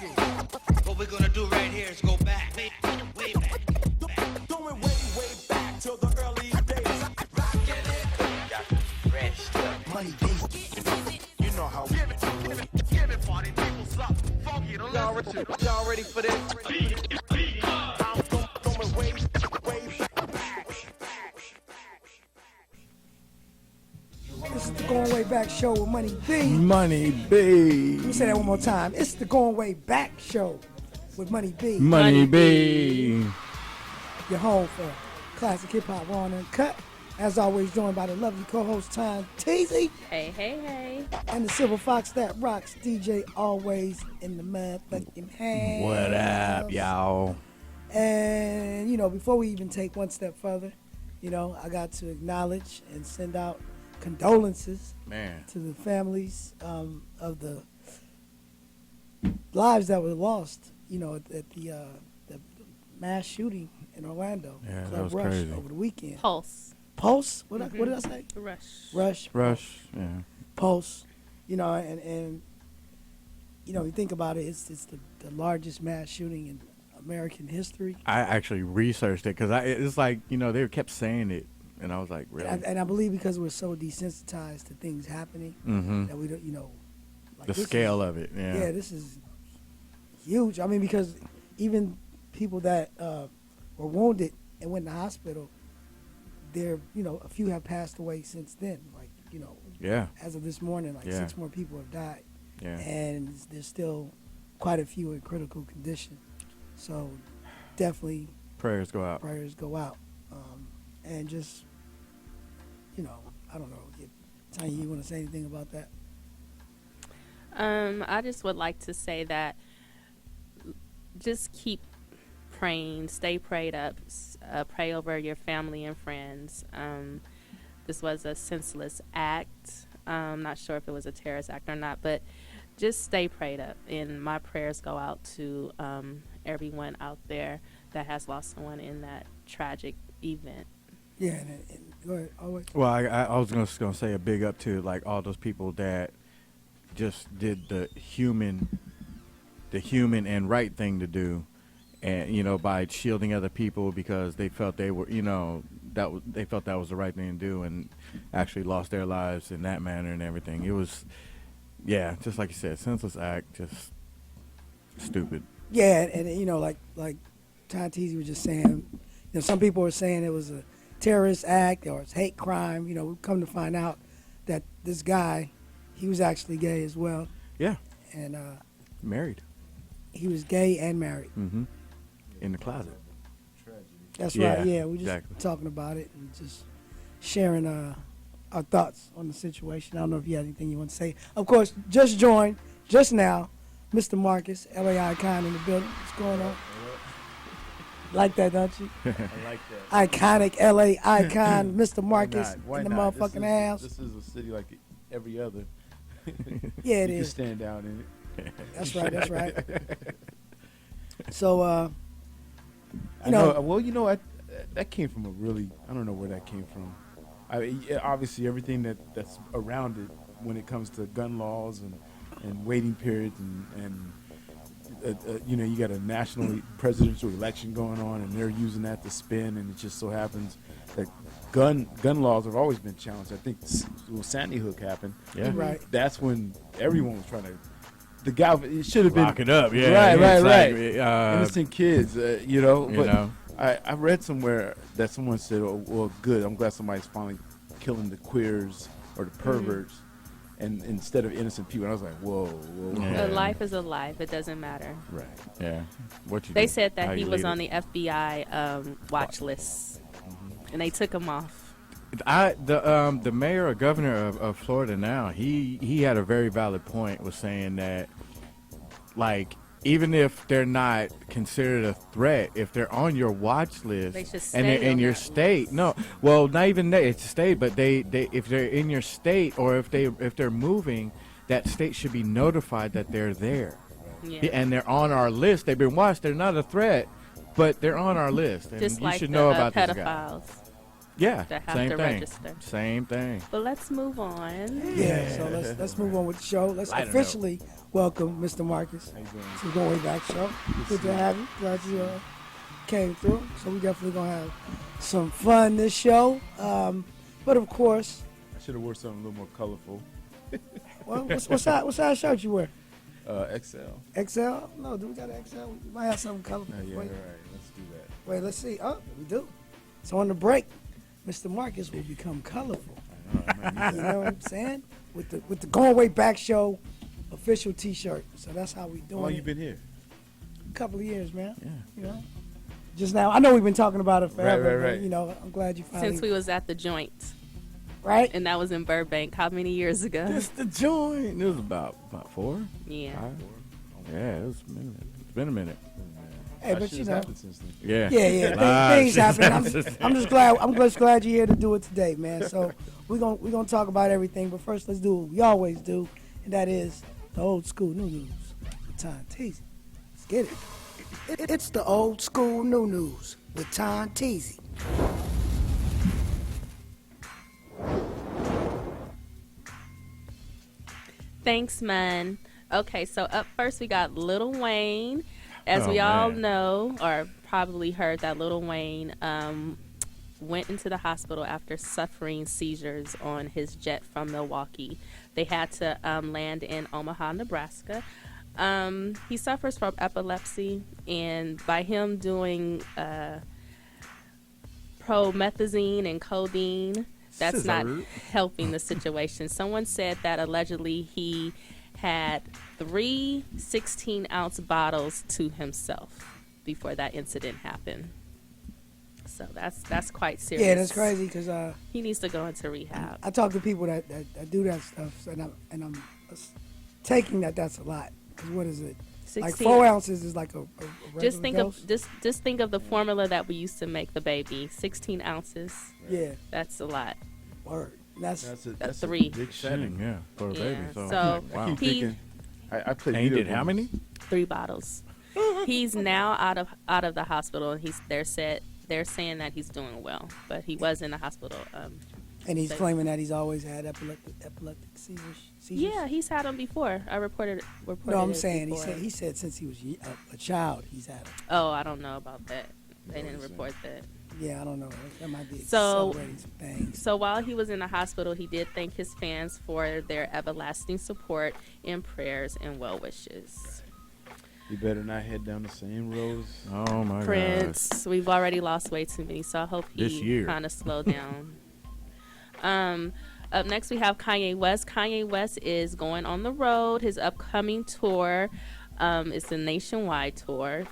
What we're gonna do right here is go back, way back. Going way back till the early days. Fresh stuff. Money beat. You know how we do it. Give it, party people suck. Funky to listen to. Y'all ready for this? I'm going way back. This is the Going Way Back show with Money B. Money B. Let me say that one more time. It's the Going Way Back show with Money B. Money B. Your home for classic hip hop raw and uncut. As always, joined by the lovely co-host Ton Teezy Hey, hey, hey. and the Silver Fox that rocks DJ always in the motherfucking house. What up, y'all? And you know, before we even take one step further, you know, I got to acknowledge and send out condolences Man. to the families of the lives that were lost, you know, at the mass shooting in Orlando, Yeah, that Club was Rush, crazy. over the weekend. Pulse. Pulse? What did I say? Rush. Rush. Yeah. Pulse. You know, and you know, you think about it, it's the largest mass shooting in American history. I actually researched it because it's like, you know, they kept saying it, and I was like, really? And I believe because we're so desensitized to things happening Mm-hmm. that we don't, you know, like The this scale is, of it, yeah. Yeah, this is huge. I mean, because even people that were wounded and went to the hospital, you know, a few have passed away since then. Like, you know, Yeah. as of this morning, like Yeah. 6 more people have died. Yeah. And there's still quite a few in critical condition. So definitely Prayers go out. prayers go out. And just, you know, I don't know. Tanya, you want to say anything about that? I just would like to say that just keep praying, stay prayed up, pray over your family and friends. This was a senseless act. I'm not sure if it was a terrorist act or not, but just stay prayed up. And my prayers go out to everyone out there that has lost someone in that tragic event. Yeah, and go ahead. Always. Well, I was just gonna say a big up to like all those people that just did the human and right thing to do, and you know, by shielding other people because they felt they were, you know, they felt that was the right thing to do, and actually lost their lives in that manner and everything. It was, yeah, just like you said, senseless act, just stupid. Yeah, and you know, like Ton Teezy was just saying, you know, some people were saying it was a terrorist act or it's hate crime. You know, we've come to find out that this guy, he was actually gay as well. Yeah, And married. he was gay and married. Mm-hmm. In the closet. That's Yeah, right. Yeah, we just exactly. talking about it and just sharing our thoughts on the situation. I don't know if you had anything you want to say. Of course, just joined just now, Mr. Marcus, LA Icon in the building. What's going on? Like that, don't you? I like that. Iconic LA icon, Mr. Why Marcus not? Why in the not? motherfucking house. This is a city like every other. Yeah, it you is. can stand out in it. That's right. That's right. So, I you know, know. Well, you know, that came from a really. I don't know where that came from. Obviously, everything that's around it when it comes to gun laws and waiting periods and you know, you got a national presidential election going on, and they're using that to spin, and it just so happens that gun laws have always been challenged. I think when Sandy Hook happened, Yeah. right. that's when everyone was trying to. The guy, it should have been Lock it up, yeah. right, It's right. like, Innocent kids, you know. you But know. I read somewhere that someone said, "Oh, well, good. I'm glad somebody's finally killing the queers or the perverts." And instead of innocent people, and I was like, whoa. Yeah. A life is a life. It doesn't matter. Right. Yeah. What you They do, said how that he you was lead on it. the FBI watch list, and they took him off. The mayor or governor of Florida now, he had a very valid point, was saying that, like, even if they're not considered a threat, if they're on your watch list They should and stay they're in on your that state, list. no, well, not even that, it's a state, but they if they're in your state or if they're moving, that state should be notified that they're there. Yeah. And they're on our list. They've been watched. They're not a threat, but they're on our list, and Just you like should the know about this guy. pedophiles. Yeah, that have same to thing. register. Same thing. But let's move on. Yeah, so let's move on with the show. Let's Light it up. officially welcome Mr. Marcus How you doing? to the Going Way Back show. Good to have you. Glad you came through. So we definitely gonna have some fun this show. But of course, I should have wore something a little more colorful. well, what size shirt you wear? XL. XL? No, do we got an XL? We might have something colorful. Yeah, Wait, all right. Let's do that. wait, let's see. Oh, we do. So on the break, Mr. Marcus will become colorful. I might need You that. know what I'm saying? With the Going Way Back show official T-shirt. So that's how we How doing long it. you been here? A couple of years, man. Yeah. You know, just now. I know we've been talking about it forever. right. But, you know, I'm glad you finally. Since we was at the joint, right. and that was in Burbank, how many years ago? It's the joint. It was about 4. Yeah. 5. Yeah, it's been a minute. Hey, That but shit you has know. happened since then. Yeah. Yeah. Things shit's happen. I'm just glad. I'm just glad you're here to do it today, man. So we're gonna talk about everything, but first let's do what we always do, and that is the old school new news with Ton Teezy. Let's get it. It's the old school new news with Ton Teezy. Thanks, man. Okay, so up first we got Lil Wayne. As we Oh, all man. know, or probably heard, that Lil Wayne went into the hospital after suffering seizures on his jet from Milwaukee. They had to land in Omaha, Nebraska. He suffers from epilepsy, and by him doing promethazine and codeine, that's not Scissor. helping the situation. Someone said that allegedly he had 3 16-ounce bottles to himself before that incident happened. So that's quite serious. Yeah, that's crazy because He needs to go into rehab. I talk to people that do that stuff, and I'm taking that's a lot. Because what is it? Like 16 4 ounces is like a regular just think dose? of just think of the formula that we used to make the baby. 16 ounces. Yeah, That's a lot. word. That's That's a 3. big Setting, setting. yeah, for a Yeah, baby. So, so wow. Keep He- thinking. I played And he video did how games. many? 3 bottles. He's now out of the hospital, and they're saying that he's doing well, but he was in the hospital. and he's But- claiming that he's always had epileptic seizures. Yeah, he's had them before. I reported. No, I'm it saying before. he said since he was a child he's had them. Oh, I don't know about that. They didn't what I'm report that. Yeah, I don't know. That might be So- accelerating some things. So while he was in the hospital, he did thank his fans for their everlasting support and prayers and well wishes. You better not head down the same road. Oh my God. Prince, we've already lost way too many, so I hope This he year. kind of slowed down. Up next, we have Kanye West. Kanye West is going on the road. His upcoming tour is a nationwide tour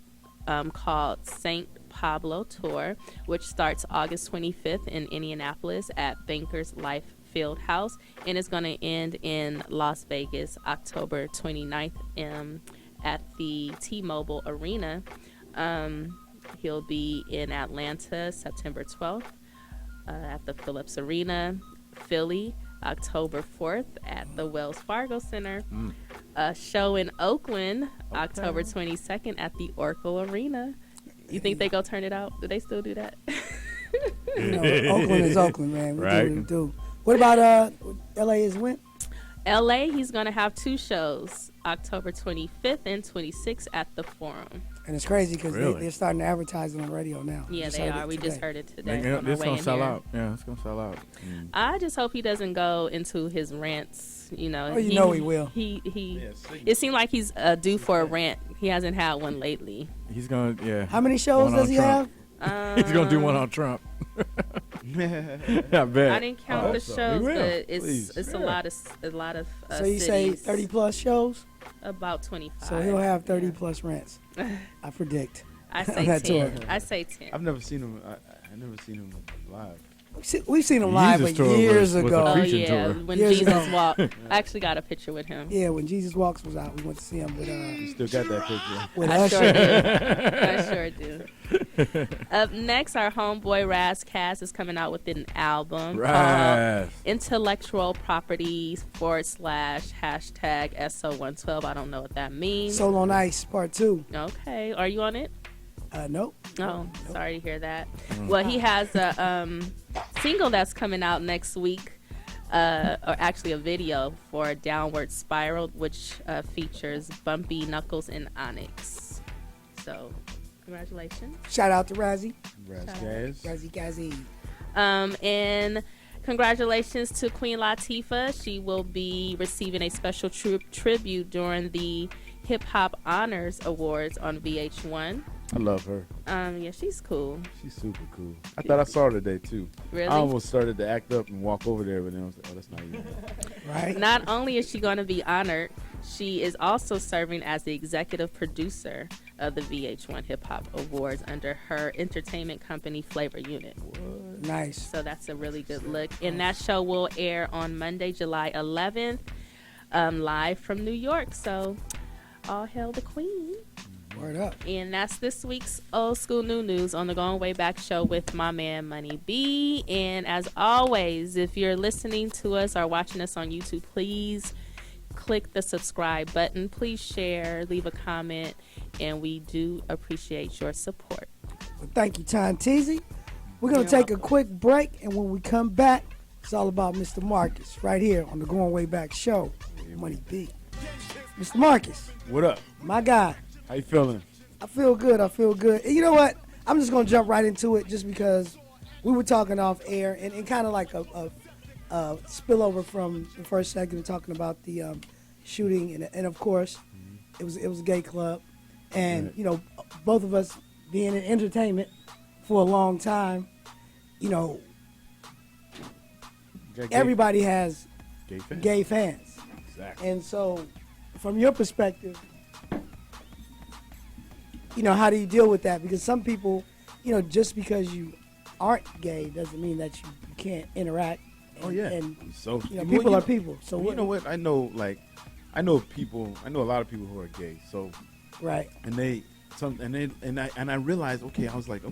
called St. Pablo Tour, which starts August 25th in Indianapolis at Bankers Life Field House and is going to end in Las Vegas October 29th at the T-Mobile Arena. He'll be in Atlanta September 12th at the Phillips Arena, Philly October 4th at the Wells Fargo Center, a show in Oakland October 22nd at the Oracle Arena. You think they go turn it out? Do they still do that? You know, Oakland is Oakland, man. We Right. do what we do. What about LA is when? LA, he's going to have 2 shows, October 25th and 26th at the Forum. And it's crazy because Really? they're starting to advertise it on radio now. Yeah, Just they heard are. it We just today. heard it today. on our It's way gonna in sell here. out. Yeah, it's gonna sell out. I just hope he doesn't go into his rants. You know, Oh, you know he will. He. Yeah, sing. It seemed like he's due for a rant. He hasn't had one lately. He's gonna, yeah. How many shows One does on he Trump. have? He's gonna do one on Trump. I bet. I didn't count the so. shows, He will. but Please. it's a lot of So you say cities. 30 plus shows? About 25. So he'll have 30 Yeah. plus rants. I predict. I on say that 10. tour. I say 10. I've never seen him. I've never seen him live. We've seen him live, Jesus but tour years was a ago. Oh preaching yeah, tour. when Years Jesus ago. walked. I actually got a picture with him. Yeah, when Jesus Walks was out, we went to see him with You still got that picture. I sure Usher. do. I sure do. Up next, our homeboy Raz Cass is coming out with an album called Right. Intellectual Property / #SO112. I don't know what that means. Soul on Ice Part 2. Okay, are you on it? Nope. Oh, sorry to hear that. Well, he has a single that's coming out next week, or actually a video for Downward Spiral, which features Bumpy, Knuckles, and Onyx. So, congratulations. Shout out to Razzie. Razzie Gazzy. And congratulations to Queen Latifah. She will be receiving a special tribute during the Hip Hop Honors Awards on VH1. I love her. Yeah, she's cool. She's super cool. I thought I saw her today too. Really? I almost started to act up and walk over there, but then I was like, oh, that's not you. Right. Not only is she going to be honored, she is also serving as the executive producer of the VH1 Hip Hop Awards under her entertainment company Flavor Unit. Nice. So that's a really good look. And that show will air on Monday, July 11th, live from New York. So all hail the Queen. Word up. And that's this week's Old School New News on the Going Way Back show with my man Money B. And as always, if you're listening to us or watching us on YouTube, please click the subscribe button. Please share, leave a comment, and we do appreciate your support. Well, thank you, Ton Teezy. We're going to take a quick break, and when we come back, it's all about Mr. Marcus right here on the Going Way Back show with Money B. Mr. Marcus. What up? My guy. How you feeling? I feel good. And you know what? I'm just going to jump right into it just because we were talking off air and kind of like a spillover from the first segment talking about the shooting. And of course, it was a gay club. And, you know, both of us being in entertainment for a long time, you know, everybody has gay fans. Exactly. And so from your perspective, you know, how do you deal with that? Because some people, you know, just because you aren't gay doesn't mean that you can't interact. And So you know, people are people. So you know what? I know a lot of people who are gay. So right. And I realized, I was like,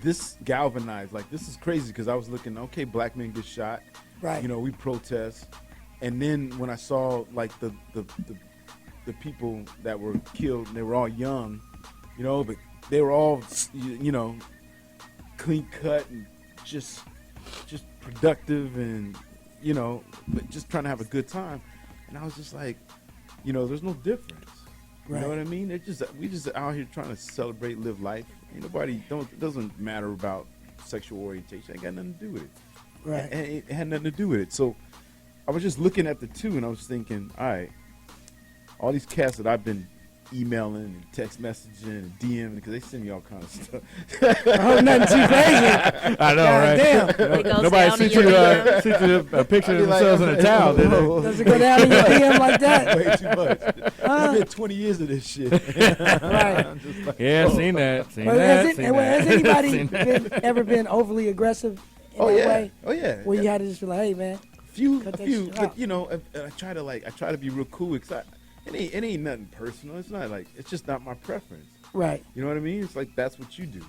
this galvanized, like, this is crazy, because I was looking, black men get shot, right? You know, we protest, and then when I saw like the people that were killed, and they were all young, you know, but they were all, you know, clean cut and just productive, and, you know, but just trying to have a good time. And I was just like, you know, there's no difference. You know what I mean? We just out here trying to celebrate, live life. Ain't nobody, it doesn't matter about sexual orientation. It got nothing to do with it. Right. And it had nothing to do with it. So I was just looking at the two, and I was thinking, all right, all these cats that I've been emailing and text messaging and DMing, because they send me all kinds of stuff. Oh, nothing too crazy. I know, God right? damn. It goes Nobody down sent in you your a DMs. picture of themselves in a towel, did they? Does it go down in your DM like that? Way too much. It's been 20 years of this shit. Right. I'm just like, Yeah, seen that. Well, has anybody ever been overly aggressive in that way? Oh yeah. Where you had to just be like, hey, man. A few, Cut that but shit out. you know, I try to be real cool, because it ain't nothing personal. It's not like, it's just not my preference. Right. You know what I mean? It's like, that's what you do,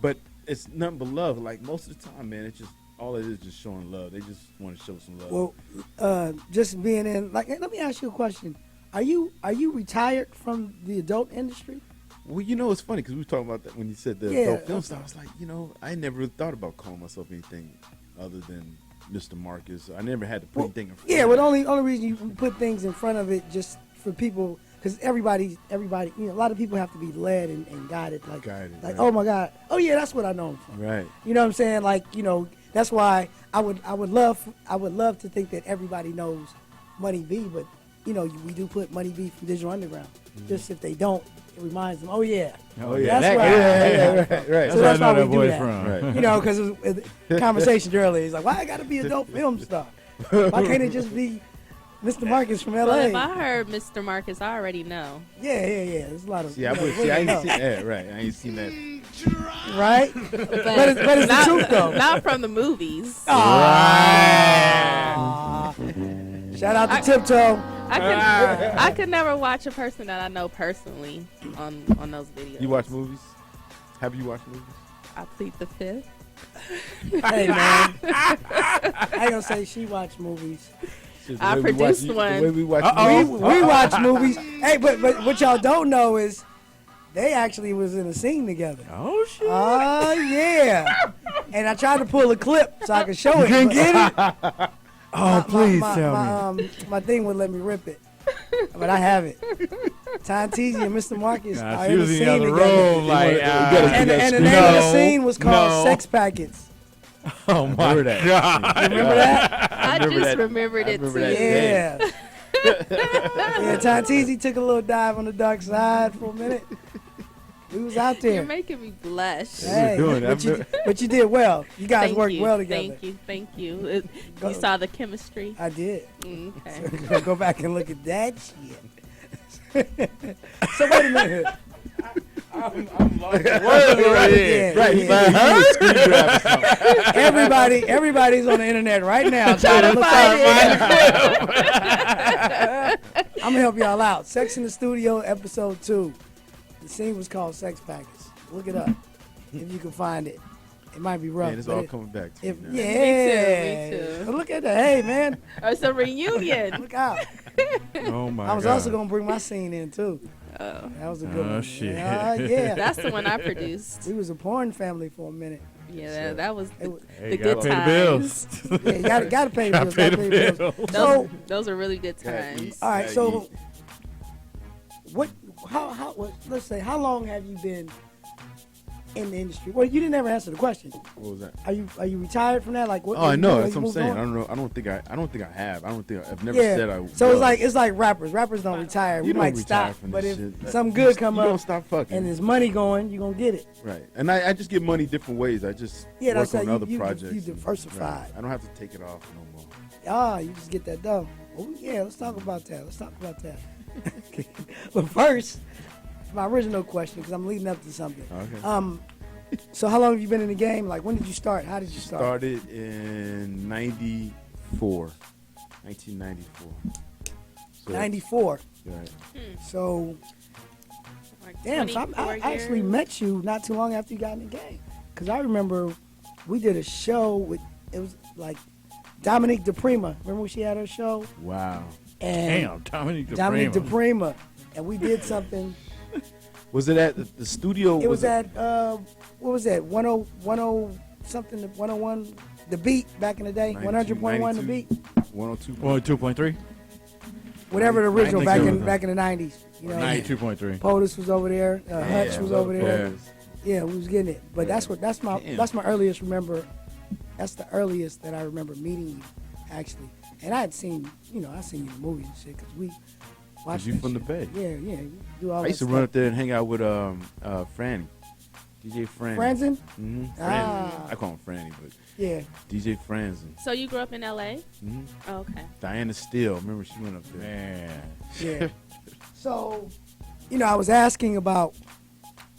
but it's nothing but love. Like, most of the time, man, it's just, all it is just showing love. They just want to show some love. Well, just being in, like, let me ask you a question. Are you retired from the adult industry? Well, you know, it's funny, because we were talking about that when you said the adult film stuff. I was like, you know, I never really thought about calling myself anything other than Mr. Marcus. I never had to put anything in front. Yeah, well, the only reason you put things in front of it just for people, because everybody, you know, a lot of people have to be led and guided, like, Right. oh my God, oh yeah, that's what I know him from. Right. You know what I'm saying? Like, you know, that's why I would love to think that everybody knows Money B, but you know, we do put Money B from Digital Underground. Just if they don't, it reminds them, oh yeah. Oh yeah, That's Right. That's So where I that's know why that we do boy's that. from. Right. You know, because conversations earlier, he's like, why I got to be a dope film star? Why can't it just be Mr. Marcus from Well, if LA? I heard Mr. Marcus, I already know. Yeah. There's a lot of. I ain't seen that. Right. I ain't seen that. Right? But it's the truth, though. Not from the movies. Shout out to Tiptoe. I could never watch a person that I know personally on those videos. You watch movies? Have you watched movies? I plead the fifth. Hey, man. I ain't gonna say she watched movies. Shit, I the way we produced watch- one. The way we watch We watch movies. Hey, but what y'all don't know is They actually was in a scene together. Oh shit! Oh yeah. And I tried to pull a clip so I could show it. Can't but get it. Oh, please tell me. My thing would let me rip it, but I have it. Ton Teezy and Mr. Marcus Nah, are she in the was in the scene other together. room, like, And the name of the scene was called No. Sex Packets. oh my remember that. god! You remember that? I remember just that. remembered I it remember too. that. Yeah. Yeah, Ton Teezy took a little dive on the dark side for a minute. We was out there. You're making me blush. Hey, doing it. but you did well. You guys Thank worked you. well together. Thank you. Go. You saw the chemistry. I did. Okay. Go back and look at that shit. So wait a minute. I'm lost. Yeah, Right. yeah. Everybody's on the internet right now trying to look up. I'm gonna help y'all out. Sex in the Studio, episode 2. The scene was called Sex Packets. Look it up if you can find it. It might be rough. Man, it's but all coming back to me now. Yeah. Me too. But look at that. Hey, man. It's a reunion. Look out. Oh my god! I was also gonna bring my scene in too. Oh, That was a good Oh, one. shit. Yeah. that's the one I produced. We was a porn family for a minute. Yeah, that was It was- Hey, the you gotta good pay times. the bills. Yeah, you gotta pay the Gotta bills. pay Gotta the pay the bills. bills. So, Those are really good Gotta times. eat. all right. Yeah, So, let's say, how long have you been in the industry? Well, you didn't ever answer the question. What was that? Are you retired from that? Like what? Oh, I you know. doing? That's You what I'm moved saying. on? I don't know. I don't think I have. I've never Yeah. said I. So was. it's like rappers. Rappers don't retire. We You don't might retire stop, from but this if shit. something good come you don't up stop fucking. and there's money going, you gonna get it. Right. And I just get money different ways. I just Yeah, work that's how on you- other you projects. diversified. Right. I don't have to take it off no more. You just get that done. Oh yeah, let's talk about that. But first, my original question, because I'm leading up to something. Okay. So how long have you been in the game? Like when did you start? How did you start? Started in 1994. So, 94. Right. So Like damn, so 24 I actually years. met you not too long after you got in the game. Because I remember we did a show with, it was like Dominique DePrima. Remember when she had her show? Wow. And Damn, Dominique Dominique DePrima. DePrima. And we did something. Was it at the studio? It was at, what was that? 10 something, 101, The Beat back in the day. 100.1 The Beat. 102. 2.3. Whatever the original I think back so. in the 90s. You know, 92.3. POTUS was over there. Hutch was over there. Yeah. Yeah, we was getting it. But that's my Damn. earliest remember. That's the earliest that I remember meeting you, actually. And I had seen, I seen you in movies and shit because we watched. you that from the shit. Bay? Yeah, we do all I used to that run stuff. up there and hang out with Franny, DJ Franny. Franzen? Mm-hmm. Ah. I call him Franny, but Yeah. DJ Franzen. So you grew up in LA? Mm-hmm. Oh, okay. Diana Steele. Remember she went up there. Man. Yeah. So, I was asking about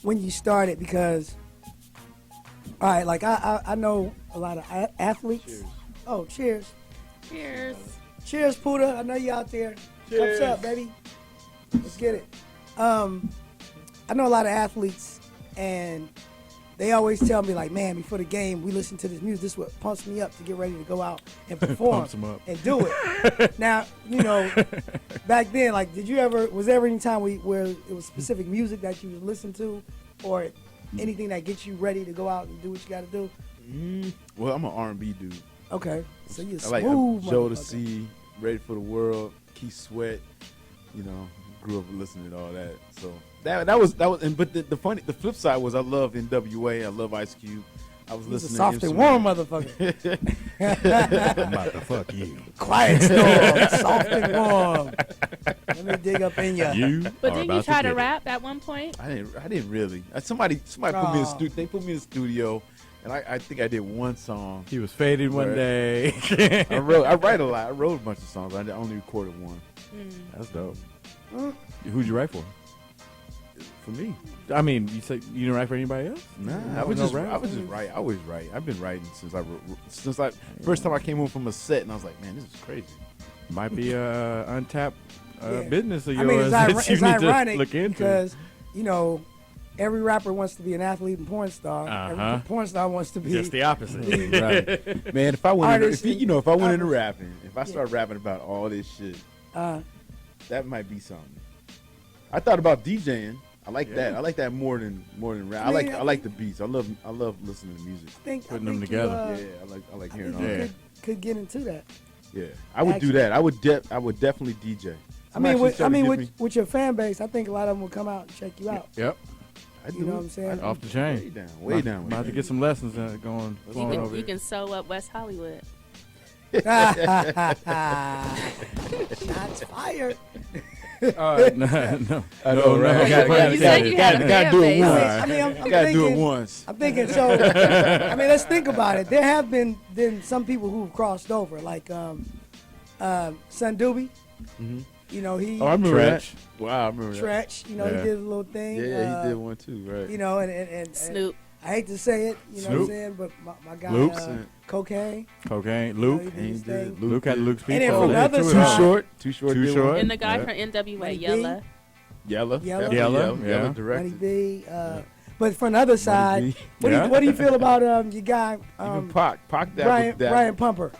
when you started because, all right, like I know a lot of athletes. Cheers. Oh, cheers. Cheers. Cheers, Puda. I know you out there. What's up, baby? Let's get it. I know a lot of athletes, and they always tell me, like, man, before the game, we listen to this music. This is what pumps me up to get ready to go out and perform Pumps 'em up. and do it. Now, back then, like, was there ever any time where it was specific music that you would listen to or anything that gets you ready to go out and do what you got to do? Well, I'm an R&B dude. Okay. So you're I like smooth. Joe to motherfucker. See, Ready for the World, Keith Sweat. Grew up listening to all that. So that was. And but the flip side was I love NWA. I love Ice Cube. I was He's a listening. soft to and MC warm motherfucker. I'm about to fuck you. Quiet storm, soft and warm. Let me dig up in ya. You But are didn't about you try get to it. rap at one point? I didn't really. Somebody put me in the Aw. studio. They put me in the studio, and I think I did one song. He was faded one Right. day. I write a lot. I wrote a bunch of songs. I only recorded one. That's dope. Who'd you write for? For me. I mean, you said you didn't write for anybody else? Nah, No, I was no just rap? write. I always write. I've been writing since first time I came home from a set, and I was like, man, this is crazy. Might be a untapped Yeah. business of I yours mean, it's, that you it's need ironic to look into. because, every rapper wants to be an athlete and porn star. Uh-huh. Every porn star wants to be. Just the opposite. Right. Man, if I went into, Artist if I went into and- rapping, if I start rapping about all this shit, Uh, that might be something. I thought about DJing. I like that. I like that more than rap. I mean, I like the beats. I love listening to music. Putting them together. Yeah, I like hearing all you that. could get into that. Yeah, I would do that. I would definitely DJ. With your fan base, I think a lot of them will come out and check you out. Yep. You know what I'm saying? Off the chain. Way down. About to get some lessons going over You can sew up West Hollywood. Shots fired. No. I know, right? You said you had a fan do it base. once. I mean, I'm Gotta thinking, do it once. I'm thinking, so, I mean, let's think about it. There have been some people who've crossed over, like Son Doobie. Mm-hmm. You know, he. Oh, I remember Tretch. that. Wow, I remember that. Tretch, you know, Yeah. he did a little thing. Yeah, he did one too, right? You know, and Snoop. I hate to say it, you know what I'm Snoop. saying, but my guy, Luke. Cocaine. Cocaine. You know, Luke. he did He his did. thing. Luke had Luke's And then people. from the other Too side- short. Too short. Too did short. one. And the guy Yeah. from NWA, Money B. Yella. Yella. Yella. Definitely Yella, yeah. Money directed. B. But from the other side, B. what do you feel about your guy, Even Pac. Pac that Brian, was that. Brian Pumper,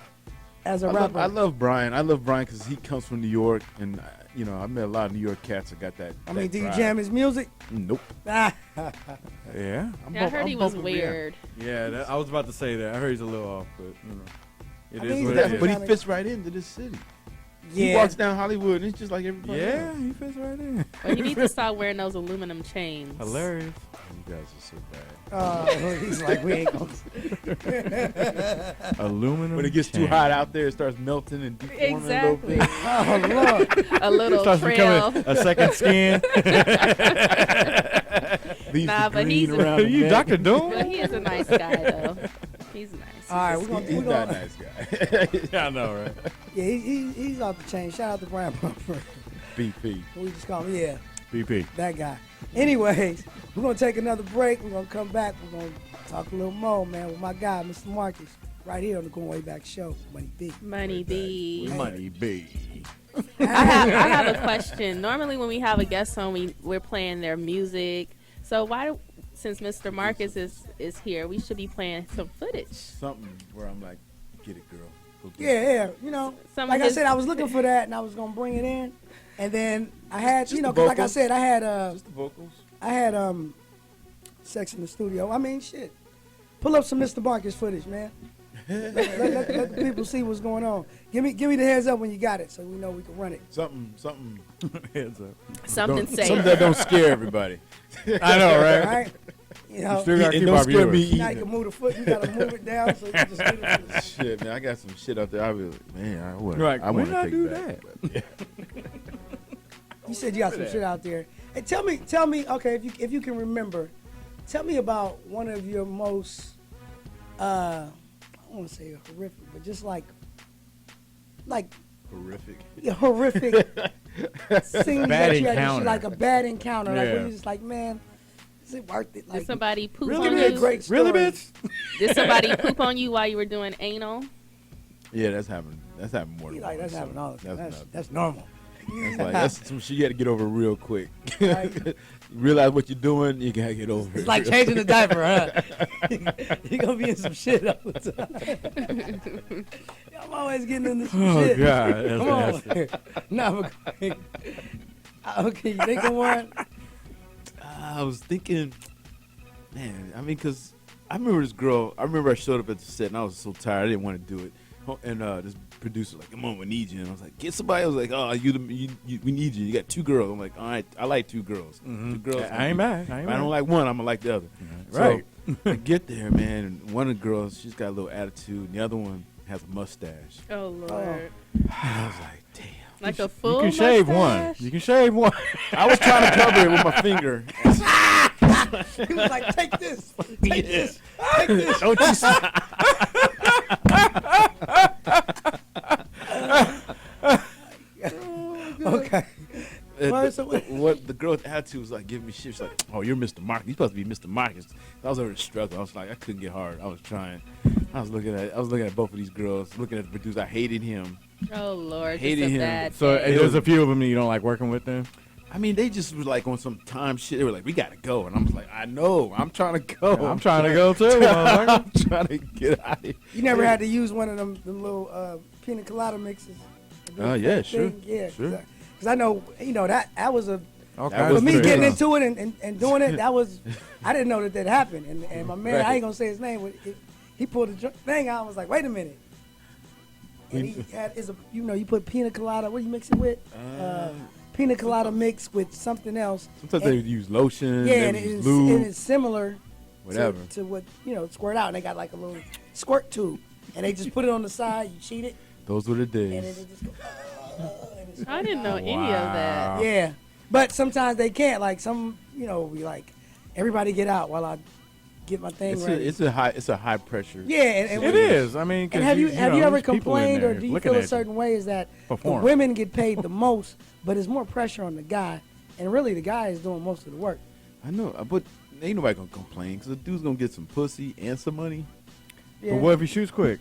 as a rapper? I love Brian. I love Brian because he comes from New York, and you know I met a lot of New York cats that got that. I mean, that do you drive. jam his music? Nope. Ah, Yeah. Yeah, I heard he was weird. Yeah, I was about to say that. I heard he's a little off, but you know, it I is mean, what he's it is. But he kinda- fits right into this city. He yeah. walks down Hollywood, and it's just like everybody Yeah, else. he fits right in. But he needs to stop wearing those aluminum chains. Hilarious. You guys are so bad. He's like, we ain't gonna. Aluminum. When it gets too chain. hot out there, it starts melting and deforming Exactly. a little bit. Oh Lord. A little Starts trail. becoming a second skin. Leaves Nah, the but green he's a- around the You neck. Dr. Doom? But he is a nice guy, though. He's nice. All right, we're He's gonna not a nice guy. Yeah, I know, right? yeah, he's off the chain. Shout out to Brian Pumper. BP. We just call him BP. that guy. Anyways, we're gonna take another break. We're gonna come back. We're gonna talk a little more, man, with my guy, Mr. Marcus, right here on the Going Way Back show. Money B. Money B. Money B. I have a question. Normally, when we have a guest on, we're playing their music. So since Mr. Marcus is here, we should be playing some footage. Something where I'm like, get it, girl. Go get it. Yeah. You know, Some like of I his- said, I was looking for that, and I was gonna bring it in, and then I had, Just you know, the because like I vocals? said, I had Just the vocals. sex in the studio. I mean, shit. Pull up some Mr. Marcus footage, man. let the people see what's going on. Give me the heads up when you got it, so we know we can run it. Something. Heads up. Something Something safe. that don't scare everybody. I know, All right? right? You know, Still gotta And keep don't our scare me viewers. now you either. can move the foot. You gotta move it down, so you can just do the Shit, man, I got some shit out there. I be like, man, I want. Right. I When want did to I take do back. You said you got some shit out there. And tell me, okay, if you can remember, tell me about one of your most, I don't want to say horrific, but just like Horrific. horrific scenes Bad that you had, encounter. like a bad encounter, like Yeah. where you just like, man, is it worth it? Like, Did somebody poop Really? on give me a you? great story. Really, bitch? Did somebody poop on you while you were doing anal? Yeah, that's happened. That's happened more You than like once, that's happening so all the time. That's, That's normal. that's like that's some shit you got to get over real quick. Right. You realize what you're doing, you gotta get over it. It's like changing the diaper, huh? You're gonna be in some shit all the time. I'm always getting into some Oh, shit. God. That's Come nasty. on. Nah, but okay, you think of one? I was thinking, man. I mean, cause I remember this girl. I remember I showed up at the set and I was so tired. I didn't want to do it. And this producer was like, "Come on, we need you." And I was like, "Get somebody." I was like, "Oh, we need you. You got two girls." I'm like, "All right, I like two girls. Two girls. I ain't mad. If I don't like one, I'm gonna like the other." Right. So I get there, man. And one of the girls, she's got a little attitude, and the other one has a mustache. Oh Lord! And I was like, "Damn." Like a You full can shave one. mustache? You can shave one. I was trying to cover it with my finger. He was like, take this. Take this. Take this. Don't you see? Okay. Why so- What the girl with attitude was like giving me shit. She's like, "Oh, you're Mr. Marcus. You're supposed to be Mr. Marcus." I was already struggling. I was like, I couldn't get hard. I was trying. I was looking at both of these girls. Looking at the producer. I hated him. Oh Lord! Hated Just a him. bad So day. there's a few of them that you don't like working with then? I mean, they just was like on some time shit. They were like, "We gotta go," and I was like, "I know. I'm trying to go. I'm trying to go too. motherfucker. I'm trying to get out of here." You never had to use one of them little pina colada mixes? Oh, yeah, sure. Thing? Yeah. Sure. Because I know, that was a All That kinds was But of me tricks, getting huh? into it and doing it, that was, I didn't know that happened. And my man, I ain't gonna say his name, but he pulled the thing out. I was like, wait a minute. And he had, you put pina colada, what do you mix it with? Pina colada mixed with something else. Sometimes And- they would use lotion, Yeah, they and would use it's, lube, and it's similar whatever. to what, squirt out. And they got like a little squirt tube. And they just put it on the side, you cheat it, Those were the and then days. it just goes. I didn't know any of that. Yeah. But sometimes they can't. Like we like, everybody get out while I get my thing ready. It's a high pressure. Yeah, and It is. I mean, 'cause And have you ever there's people in complained or there do you looking feel a at you. certain way is that Perform. the women get paid the most, but it's more pressure on the guy, and really the guy is doing most of the work. I know, but ain't nobody gonna complain because the dude's gonna get some pussy and some money. Yeah. But what if he shoots quick?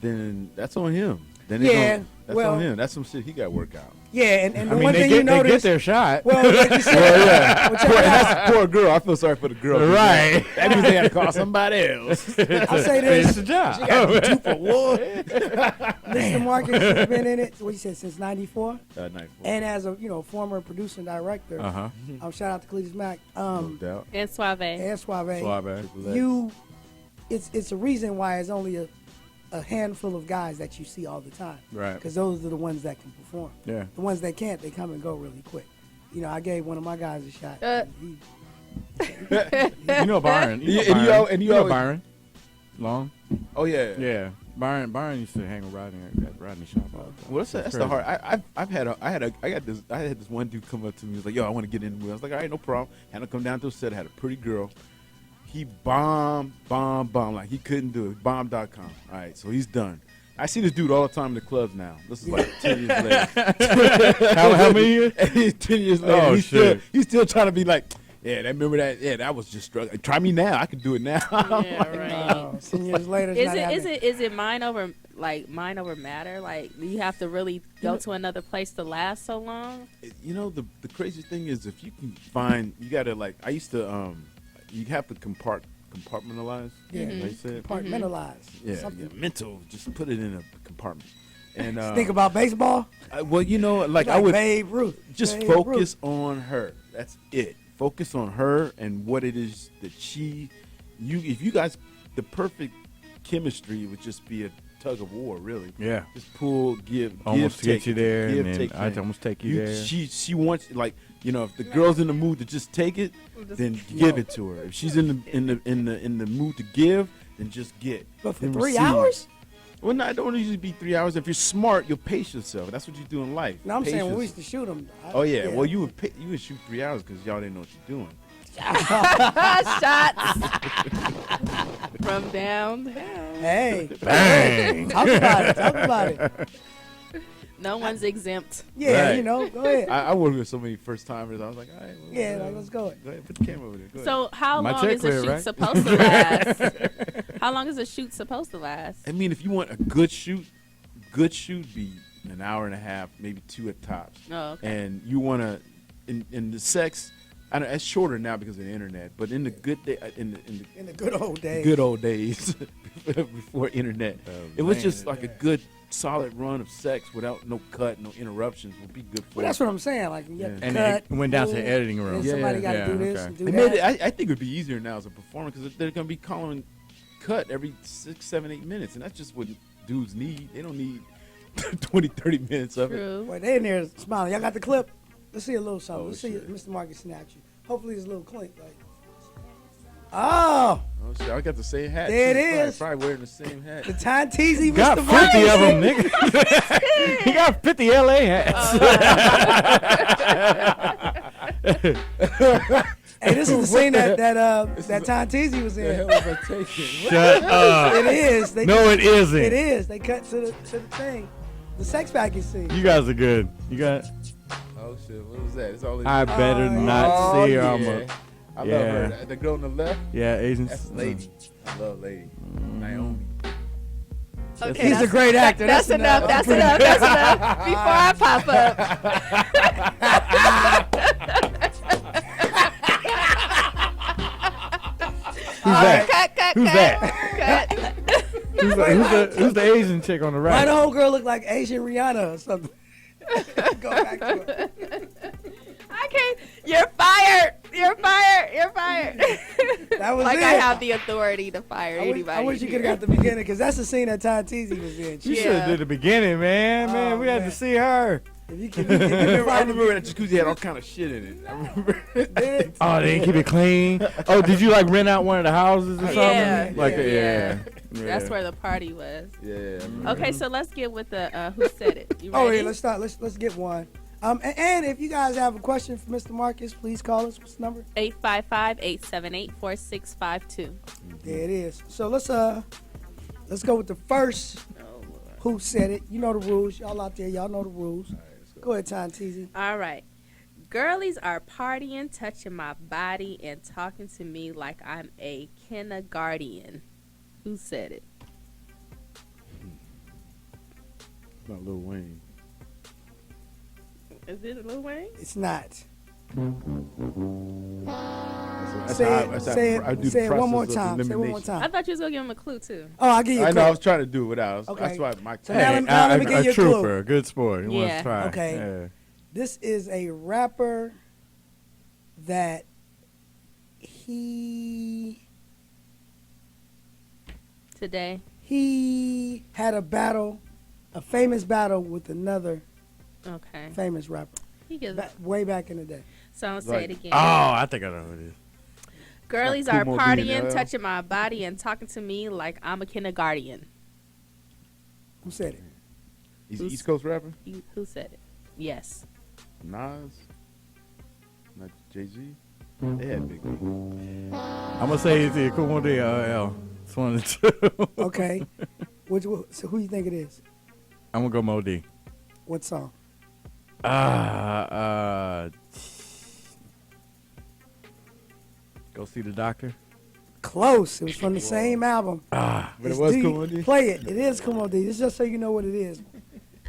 Then that's on him. Then Yeah, that's well- on him. That's some shit he got to work out. Yeah, and I the mean, one they thing get you notice, they get their shot. well, like you said, well, check Poor, it and out. that's poor girl. I feel sorry for the girl. Right. That means they got to call somebody else. I'll say It's this, a job. Mr. Marcus has been in it. What you said since '94, Nice. and as a former producer and director, Uh-huh. shout out to Cletus Mack, No doubt. And Suave. and Suave. Suave. It's a reason why it's only a handful of guys that you see all the time. Right. Because those are the ones that can perform. Yeah. The ones that can't, they come and go really quick. I gave one of my guys a shot. Uh. You know Byron. Yeah, You know Byron. and you You know always- Byron. Long. Oh yeah. Yeah. Byron used to hang with Rodney at Rodney shop all the time. Well, that's the crazy. hard. I had this one dude come up to me. He was like, "Yo, I want to get in." I was like, "All right, no problem." Had him come down to a set. Had a pretty girl. He bombed like he couldn't do it. Bomb.com. All right, so he's done. I see this dude all the time in the clubs now. This is like 10 years later. How many years? 10 years later. Oh, shit. He's still trying to be like, yeah, I remember that. Yeah, that was just struggling. Try me now. I can do it now. Yeah, right. Oh, 10 years later, it's Is not it happening. is it mind over matter? Like you have to really go to another place to last so long? You know, the crazy thing is if you can find, you got to like, I used to, you have to compartmentalize. Yeah. Is that what you said? Compartmentalize. Yeah, Something. yeah, mental. Just put it in a compartment. And Think about baseball. well, like I Like would Babe Ruth. just Babe focus Ruth. on her. That's it. Focus on her and what it is that if you guys, the perfect chemistry would just be a tug of war, really. Yeah. Just pull, give, Almost give, get take, you there, give, and then take, I'd thing. almost take you there. She wants, like, if the girl's in the mood to just take it, then give it to her. If she's in the mood to give, then just get. But for Then 3 receive. hours? Well, no, it don't usually be 3 hours. If you're smart, you'll pace yourself. That's what you do in life. No, I'm Pace saying when we yourself. used to shoot them. Oh yeah. Well, you would shoot 3 hours because y'all didn't know what you're doing. Shots from down. Hey. Bang. Talk about it. No one's exempt. Yeah, Right. go ahead. I worked with so many first timers. I was like, all right. Well, Yeah, like, let's go. Go ahead, put the camera over there. Go ahead. So how My long check is a clear, shoot right? supposed to last? How long is a shoot supposed to last? I mean, if you want a good shoot be an hour and a half, maybe 2 at tops. Oh, okay. And you want to, in the sex, I know it's shorter now because of the internet, but in the good day, in In the good old the days. good old days before internet, it was man. just like a good solid run of sex without no cut, no interruptions would be good for Well, that's what I'm saying. Like, you have to And cut. it went down to move, the editing room. and Yeah, somebody got to yeah, do this okay. and do They that. made it, I think it would be easier now as a performer because they're going to be calling cut every 6, 7, 8 minutes, and that's just what dudes need. They don't need 20, 30 minutes of it. True. Boy, they in there smiling. Y'all got the clip? Let's see a little something. Oh, Let's see shit. Mr. Marcus snatch you. Hopefully it's a little clink. Like, oh, Oh shit! I got the same hat. There too. it is. Probably wearing the same hat. the Ton Teezy Got Mr. 50 Marcus. of them, nigga. He got 50 LA hats. Hey, this is the scene that Ton Teezy was What the hell in. was I taking? Shut up. It is. No, it isn't. It is. They cut to the thing. The sex package scene. You guys are good. You got. Oh shit! What was that? It's all in I better not see her. I'm yeah. I love yeah. her. The girl on the left. yeah, Asians. That's Lady. I love Lady. Naomi. Okay, He's a great actor. That's enough. That's enough. That's enough. Before I pop up. Who's that? Cut. Who's that? Who's the Asian chick on the Why right? the whole girl look like Asian Rihanna or something? Go back to it. You're fired. You're fired. That was like it. I have the authority to fire anybody. I wish you could here. have got the beginning, because that's the scene that Ton Teezy was in. You Yeah. should have did the beginning, man. Oh, We had man. to see her. If you can, if you can I find remember that jacuzzi had all kind of shit in it. I remember. it. Oh, they didn't keep it clean. Oh, did you like rent out one of the houses or something? Yeah. Like Yeah. yeah. That's where the party was. Yeah. Okay, so let's get with the who said it. You Oh ready? yeah, let's start. Let's get one. And if you guys have a question for Mr. Marcus, please call us. What's the number? 855-878-4652. There it is. So let's go with the first. Who said it? You know the rules. Y'all out there, y'all know the rules. Go ahead, Ton Teezy. All right. Girlies are partying, touching my body, and talking to me like I'm a kindergarten. Who said it? Not Lil Wayne. Is it Lil Wayne? It's not. That's Say how it. I Say do the it one more process of time. Say it one more elimination. I time. thought you was gonna give him a clue too. Oh, I'll give you a I know. I clue. was trying to do it without. Okay. That's why my. So now let me give you a trooper, clue. a good sport. He wants Yeah. to try. Okay. Yeah. This is a rapper that he Today. had a battle, a famous battle with another Okay. famous rapper He gives way back in the day. So I'll say Like- it again. Oh, I think I know who it is. Girlies Like are Kumo partying, being touching my body, and talking to me like I'm a kindergarten. Who said it? He's an East Coast rapper. Who said it? Yes. Nas. Not Jay-Z. They had big names. I'm gonna say it's the Kumo de LL. It's one of the two. Okay. So who you think it is? I'm gonna go Mo D. What song? Go see the doctor. Close. It was from the same album. But it It's was D. Kumo D. Play it. It is Kumo D. It's just so you know what it is.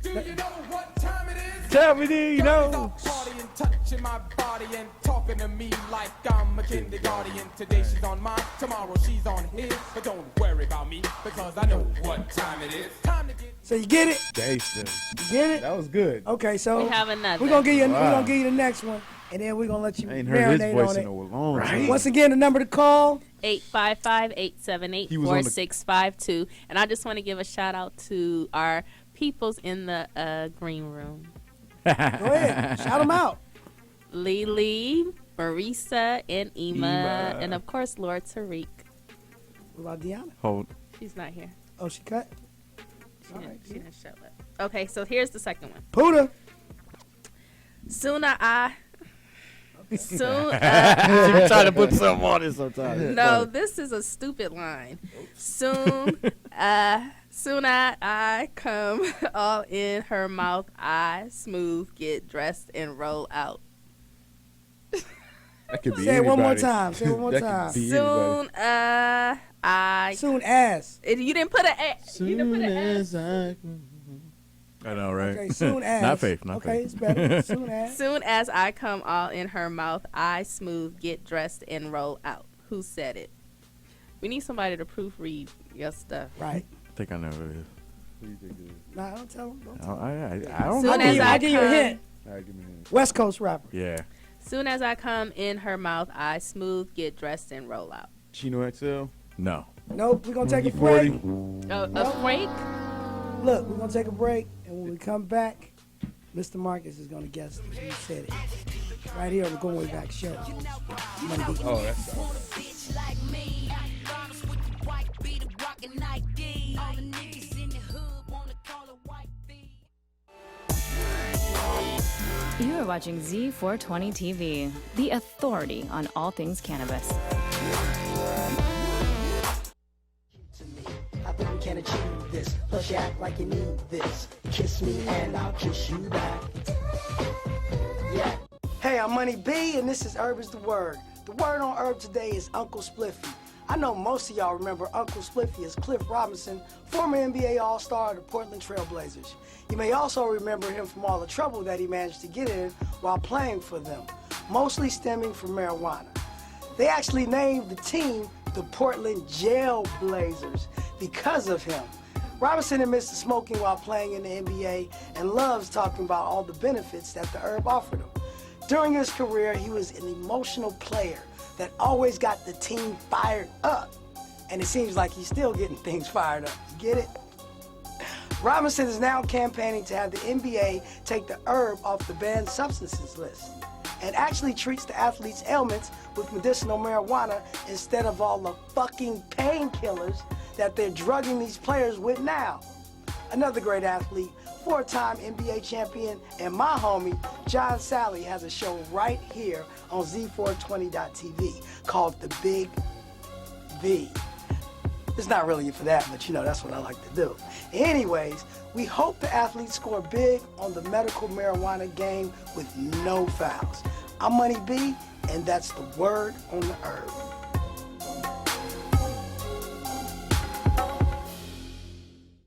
Do you know what time it is? Tell me, do you know? Partying, touching my body and talking to me like I'm a kindergarten. Today she's on mine, tomorrow she's on his. But don't worry about me because I know what time it is. Time to get. So you get it? Gangsta. You get it? That was good. Okay, so We have another. we're gonna give you Wow. the next one, and then we're gonna let you I ain't heard his marinate voice on in it. a long time. Once again, the number to call. 855-878-4652. And I just want to give a shout out to our peoples in the green room. Go ahead, shout them out. Lily, Marisa, and Ema, and of course Lord Tariq. What about Deanna? Hold. She's not here. Oh, she cut. She didn't show up. Okay, so here's the second one. Puda. Soon She trying to put something on it sometimes. no, this is a stupid line. Soon I come all in her mouth. I smooth, get dressed and roll out. That could be Say it one more anybody. time. Say it one more That could time. be Soon I. Soon as. You didn't put a. You didn't put an S. I know, right? Okay, soon as. Not faith. Not Okay, faith. it's better. Soon as. Soon as I come all in her mouth, I smooth, get dressed and roll out. Who said it? We need somebody to proofread your stuff. Right. I think I know who it is. Who do you think it is? Nah, don't tell them. Don't tell I don't Soon know. as I'll give you a come- hint. All right, give me a hint. West Coast rapper. Yeah. Soon as I come in her mouth, I smooth, get dressed and roll out. Chino XL. No. Nope, we're going to take a break. E40. A break? Look, we're going to take a break, and when we come back, Mr. Marcus is going to guess who said it. Right here on the Going Way Back show. Money Beat. Oh, that's You are watching Z420 TV, the authority on all things cannabis. I think we can achieve this. Plus you act like you need this. Kiss me and I'll kiss you back. Yeah. Hey, I'm Money B, and this is Herb is the Word. The word on Herb today is Uncle Spliffy. I know most of y'all remember Uncle Spliffy as Cliff Robinson, former NBA All-Star of the Portland Trail Blazers. You may also remember him from all the trouble that he managed to get in while playing for them, mostly stemming from marijuana. They actually named the team the Portland Jail Blazers because of him. Robinson admits to smoking while playing in the NBA and loves talking about all the benefits that the herb offered him. During his career, he was an emotional player that always got the team fired up. And it seems like he's still getting things fired up. You get it? Robinson is now campaigning to have the NBA take the herb off the banned substances list and actually treats the athletes' ailments with medicinal marijuana instead of all the fucking painkillers that they're drugging these players with now. Another great athlete, four-time NBA champion, and my homie, John Sally, has a show right here on Z420.tv called The Big V. It's not really for that, but you know, that's what I like to do. Anyways, we hope the athletes score big on the medical marijuana game with no fouls. I'm Money B, and that's the word on the herb.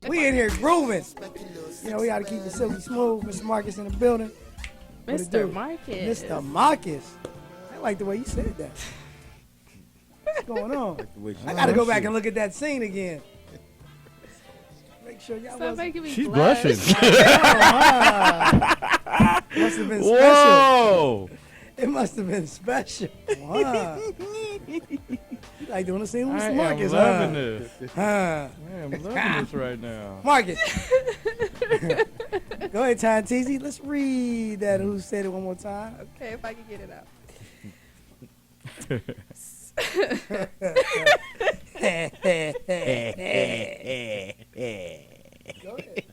We in here grooving. You know, we gotta keep it silky smooth. Mr. Marcus in the building. Mr. Marcus. Mr. Marcus. I like the way you said that. What's going on? I gotta go back and look at that scene again. Make sure y'all Stop making me She's blush. blushing. Must have been special. Whoa! It must have been special. Wow. You like doing the scene with I Mr. am Marcus, loving this. Huh? I am loving this right now. Marcus. Go ahead, Ton Teezy. Let's read that. Who said it one more time? Okay, if I can get it out. Go ahead.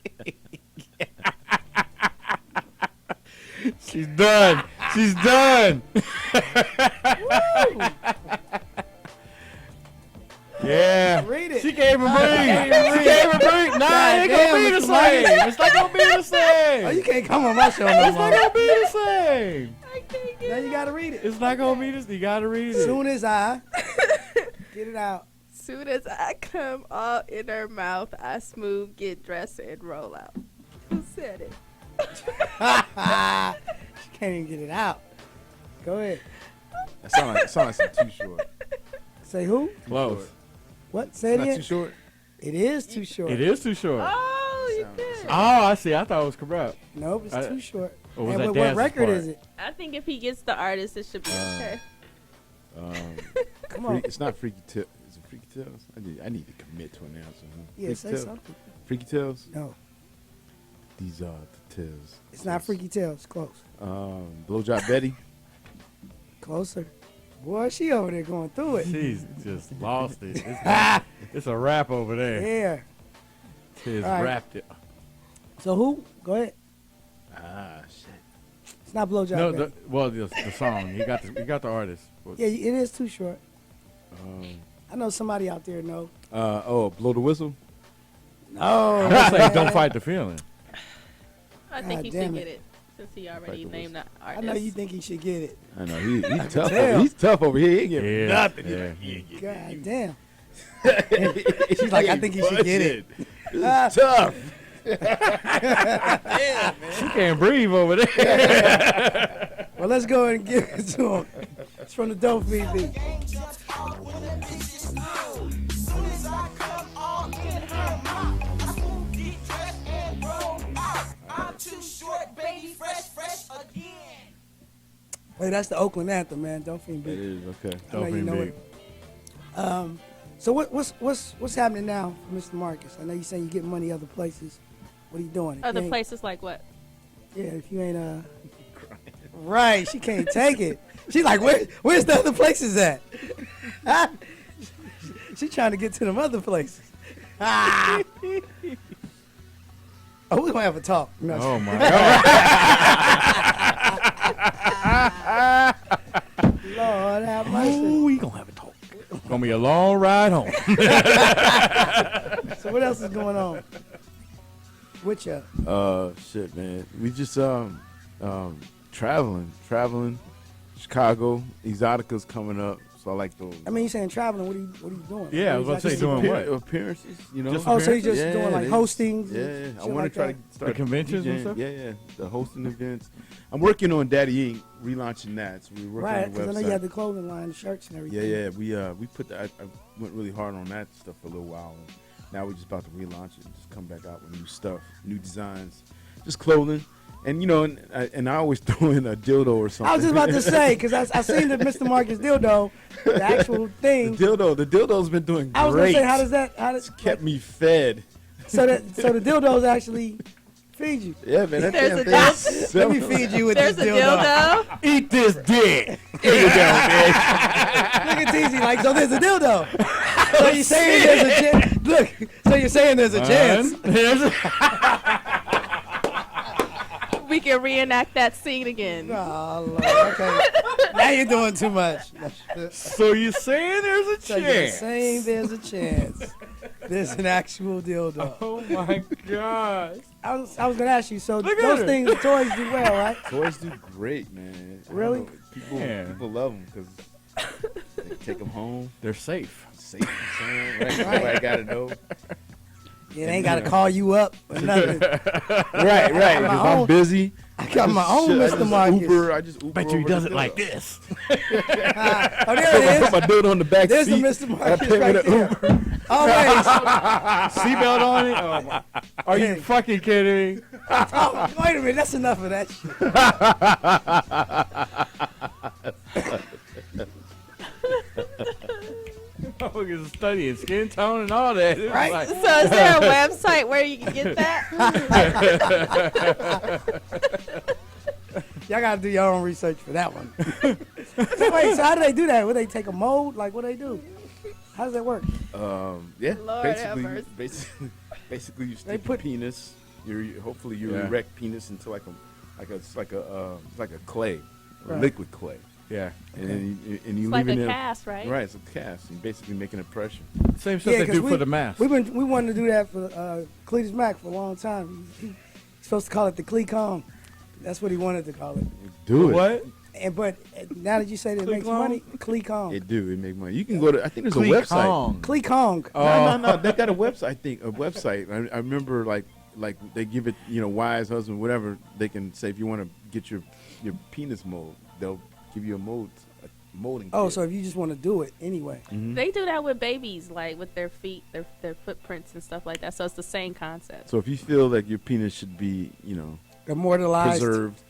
She's done. She's done. Yeah. Read it. She can't even breathe. She can't even breathe. Nah, it ain't gonna be the same. It's not gonna be the same. Oh, you can't come on my show no It's more. not gonna be the same. I can't get Now it. you gotta read it. It's not gonna be this. You gotta read it. Soon as I get it out. Soon as I come all in her mouth, I smooth, get dressed, and roll out. Who said it? She can't even get it out. Go ahead. That sound like some Too Short. Say who? Close. What? Say it Not again. Too Short. It is too short. It is too short. Oh, you did. Oh, I see. I thought it was corrupt. Nope, it's I- too short. Or was And that what Dance's record part? is it? I think if he gets the artist, it should be okay. Come on. It's not Freaky Tales. Is it Freaky Tales? I need to commit to an answer. Huh? Yeah, Freaky say Tales? something. Freaky Tales? No, These are the tales. it's not Freaky Tales. Close. Blowjob Betty. Closer. Boy, she over there going through it. She's just lost it. It's a wrap over there. Yeah. She's All right. wrapped it. So who? Go ahead. Shit. It's not Blowjob. No, Baby. the song. You got the artist. Yeah, it is too short. I know somebody out there know. Blow the Whistle. No. I'm gonna say don't fight the feeling. I think he damn should it. get it since he already Fight the named the I artist. know you think he should get it. I know he's tough. tell. He's tough over here. He ain't getting Yeah. nothing. Yeah. God damn. She's like, I think he should get it. This is tough. She can't breathe over there. Well, let's go ahead and give it to him. It's from the Dope VB. Hey, that's the Oakland anthem, man. Don't Fiend It Beat. is okay. I know you know Big. it. So what's happening now for Mr. Marcus? I know you saying you get money other places. What are you doing? If Other you ain't- places like what? Yeah, if you ain't right, she can't take it. She's like, where's the other places at? She trying to get to them other places. Oh, we're gonna have a talk. No, Oh my God. Lord have mercy. Ooh, we gonna have a talk. Gonna be a long ride home. So what else is going on with you? Shit, man. We just traveling. Chicago, Exotica's coming up, so I like those. I mean, you saying traveling? What are you doing? Yeah, I was about to say doing what? Appearances, you know. Just Oh, so you just Yeah, doing like they- hostings? Yeah, and I shit want like to try that? to start The conventions and DJing. stuff? Yeah, the hosting events. I'm working on Daddy Inc. relaunching that. So we're working Right, on the because website. I know you had the clothing line, the shirts and everything. Yeah. We put that. I went really hard on that stuff for a little while. And now we're just about to relaunch it and just come back out with new stuff, new designs, just clothing. And and I always throw in a dildo or something. I was just about to say, because I seen the Mr. Marcus dildo, the actual thing. The dildo's been doing great. I was gonna say, how does it's kept me fed. So the dildos actually feed you. Yeah, man. That There's damn a thing. Let me feed you with There's this a dildo. Eat this dick. Here you go, man. Look at Teezy, like, so there's a dildo. So you're saying there's a chance. Look, so you're saying there's a chance. We can reenact that scene again. Oh, Lord. Okay. Now you're doing too much. So you're saying there's a So you're chance? saying there's a chance. There's an actual dildo. Oh my gosh. I was gonna ask you. So Look at those her. things, the toys do well, right? Toys do great, man. I don't Really? know, Yeah. People love them because they take them home. They're safe. Safe and sound, right? Everybody got to know. Yeah, they ain't gotta call you up or nothing. Right. my If own- I'm busy, I got my own I Mr. just Marcus. I just Uber. Bet you he over does the it like dildo. this. Oh, there I it put my dildo on the back There's seat. the Mr. I Marcus pay right with an there. Uber. Oh, wait. Seatbelt on it? Oh, my. Are you fucking kidding me? Oh, wait a minute. That's enough of that shit. Motherfuckers studying skin tone and all that. It was Right? like- So is there a website where you can get that? Y'all gotta do your own research for that one. So wait, so how do they do that? Would they take a mold? Like, what do they do? How does that work? Yeah. Lord have mercy. Basically, you They stick put- your penis. Hopefully your Yeah. erect penis into like a clay, Right. liquid clay, Yeah. and then you It's leave like it a in. cast, right? Right, it's a cast. You're basically making a pressure. Same stuff Yeah, they 'cause do we- for the mask. We wanted to do that for Cletus Mack for a long time. He's supposed to call it the Clee Kong. That's what he wanted to call it. Do it. What? But now that you say that it makes Clee Kong? money, Clee Kong. It do. It make money. You can go to. I think there's a Clee website. Kong. Clee Kong. No. They got a website. I think a website. I remember like they give it. Wise husband, whatever. They can say if you want to get your penis mold, they'll give you a molding. Oh, kit. so if you just want to do it anyway. They do that with babies, like with their feet, their footprints and stuff like that. So it's the same concept. So if you feel like your penis should be, Immortalized. preserved.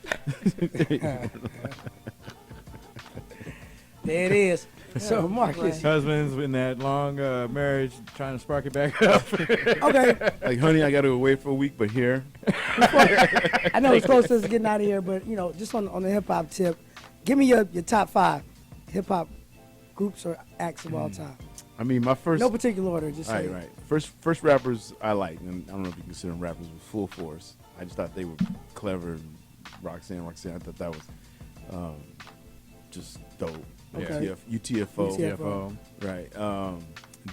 There it is. So Marcus. Husbands in that long marriage trying to spark it back up. Okay. Like, honey, I got to away for a week, but here. I know it's close to us getting out of here, but just on the hip hop tip, give me your top 5 hip hop groups or acts of all time. I mean, my first. No particular order, just say Right. First rappers I like, and I don't know if you consider them rappers with Full Force. I just thought they were clever. And Roxanne, I thought that was just dope. Okay. UTFO. UTFO. Right.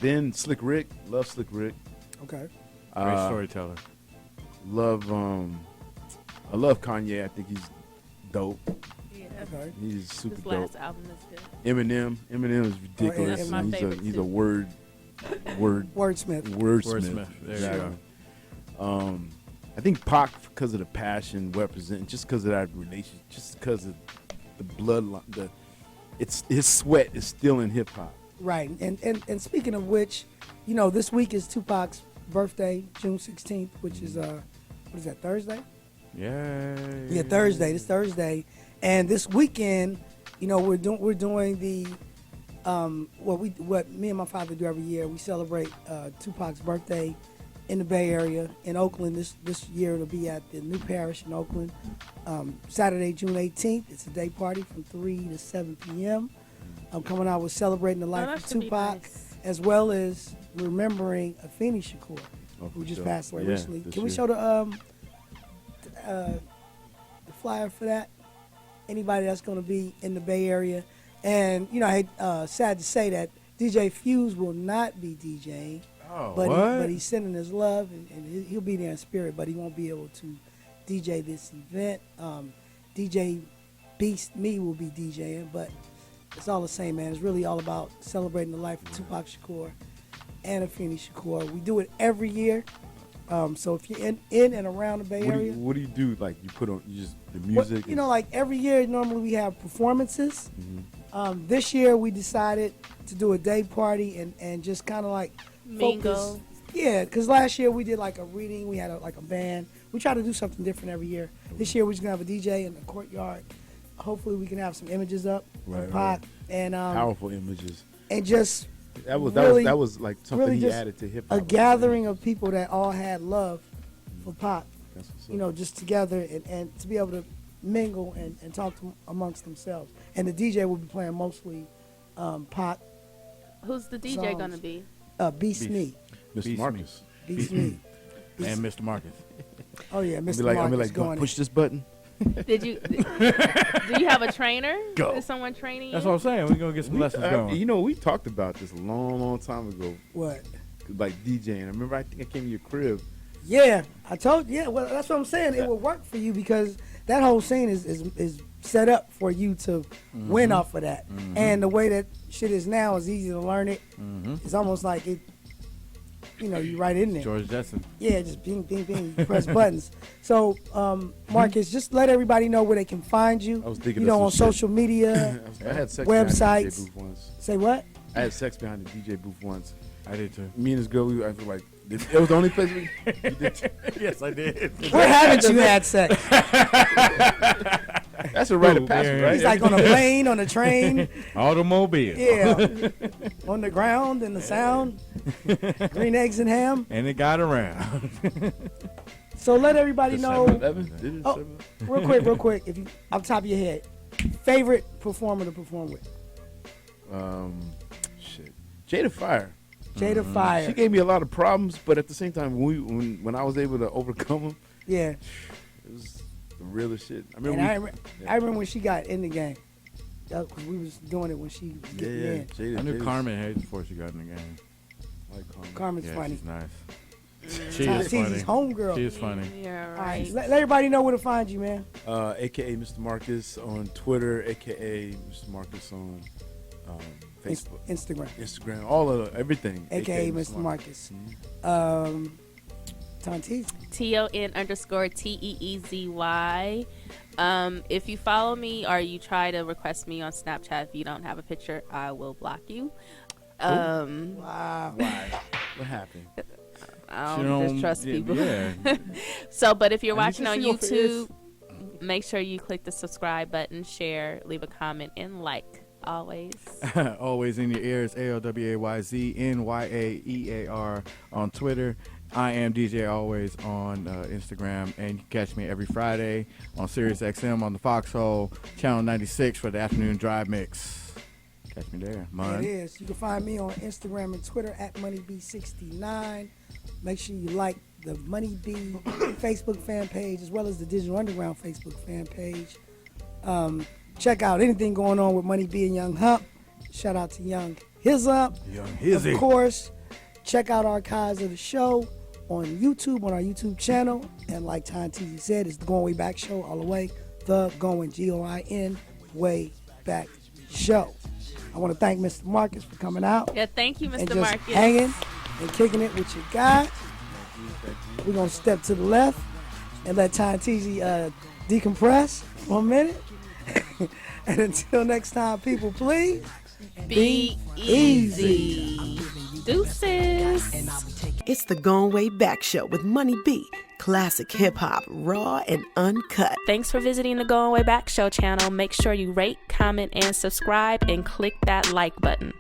Then Slick Rick. Love Slick Rick. Okay. Great storyteller. I love Kanye. I think he's dope. Yeah. Okay. He's super This dope. last album is good. Eminem is ridiculous. That's my favorite he's too. a wordsmith. Wordsmith. There you go. I think Pac, because of the passion, just because of that relationship, just because of the bloodline, his sweat is still in hip hop. Right. And speaking of which, this week is Tupac's birthday, June 16th, which is what is that, Thursday? Yay. Yeah, Thursday. This Thursday. And this weekend, we're doing the what me and my father do every year. We celebrate Tupac's birthday in the Bay Area in Oakland. This year it'll be at the New Parish in Oakland. Saturday, June 18th. It's a day party from 3 to 7 p.m. I'm coming out with celebrating the life that of should be Tupac, nice. as well as remembering Afeni Shakur, who just passed away recently. Can we show the flyer for that? Anybody that's going to be in the Bay Area. And, sad to say that DJ Fuse will not be DJing. Oh, But he's sending his love, and he'll be there in spirit, but he won't be able to DJ this event. DJ Beast Me will be DJing, but it's all the same, man. It's really all about celebrating the life of Tupac Shakur and Afeni Shakur. We do it every year. So if you're in and around the Bay Area. What do you do? Like, you put on just the music? Like every year, normally we have performances. This year we decided to do a day party and just kind of like Mingle. focus. Yeah, because last year we did like a reading. We had a band. We try to do something different every year. This year we're just gonna have a DJ in the courtyard. Hopefully we can have some images up, Right, Pac, and powerful images. and just That was really- that was like something really he just added to hip hop. a gathering of people that all had love for Pac. That's what's up. You know, just together and to be able to mingle and talk amongst themselves. And the DJ will be playing mostly Pac, Who's the DJ songs. gonna be? Beast Beast. Me, Mr. Beast Marcus. Beast Me. And Mr. Marcus. Oh yeah, I'll Mr. be like, Marcus go going. push this button. Did you? Do you have a trainer? Go. Is someone training you? That's what I'm saying. We're going to get some lessons going. You know, we talked about this a long time ago, What? like DJing. I remember I think I came to your crib. Yeah, I told. Yeah, well, that's what I'm saying. It would work for you because that whole scene is set up for you to win off of that. And the way that shit is now is easy to learn it. It's almost like it. You know, you right in there. George Jetson. Yeah, just bing, bing, bing. You press buttons. So, Marcus, just let everybody know where they can find you. I was thinking you know, of on some shit. social media, I had sex behind the websites. DJ booth once. Say what? I had sex behind the DJ booth once. I did too. Me and this girl, I feel like it was the only place we did. Yes, I did. Where haven't you had sex? That's a rite of passage, right? He's like on a plane, on a train. Automobile. Yeah. On the ground and the sound. Green eggs and ham. And it got around. So let everybody The know. 7-Eleven? Did it Oh, 7-Eleven? real quick, if you off the top of your head, favorite performer to perform with? Shit. Jada Fire. Jada Fire. She gave me a lot of problems, but at the same time, when I was able to overcome them, Yeah. it was the realest shit. I And remember. I remember when she got in the game. Because we was doing it when she was getting in. Jada. I knew Jada's- Carmen Hayes before she got in the game. I like Carmen. Carmen's Yeah, funny. she's nice. She Tom is Teezy's funny. homegirl. She is funny. Yeah, All right, right. let everybody know where to find you, man. AKA Mr. Marcus on Twitter, AKA Mr. Marcus on Facebook, Instagram, all of everything. AKA Mr. Marcus. Mhm. Ton Teezy. TON_TEEZY. If you follow me or you try to request me on Snapchat, if you don't have a picture, I will block you. Wow. Why? What happened? I She don't distrust people. Yeah. So, but if you're I need watching to on see your YouTube, make sure you click the subscribe button, share, leave a comment, and like. Always. Always in your ears. ALWAYZNYAEAR on Twitter. I am DJ Always on Instagram, and you can catch me every Friday on Sirius XM on the Foxhole Channel 96 for the afternoon drive mix. Catch me there. There Man. it is. You can find me on Instagram and Twitter at MoneyB69. Make sure you like the Money B Facebook fan page as well as the Digital Underground Facebook fan page. Check out anything going on with Money B and Young Hump. Shout out to Young His Up. Young Hizzy. Of course, check out archives of the show on YouTube, on our YouTube channel. And like Ton Teezy said, it's the Going Way Back Show all the way. The Going, Goin, Way Back Show. I want to thank Mr. Marcus for coming out. Yeah, thank you, And Mr. just Marcus. hanging and kicking it with your guy. We're going to step to the left and let Ton Teezy decompress for a minute. And until next time, people, please Be easy. Deuces. It's the Goin Way Back Show with Money B. Classic hip hop, raw and uncut. Thanks for visiting the Going Way Back Show channel. Make sure you rate, comment, and subscribe, and click that like button.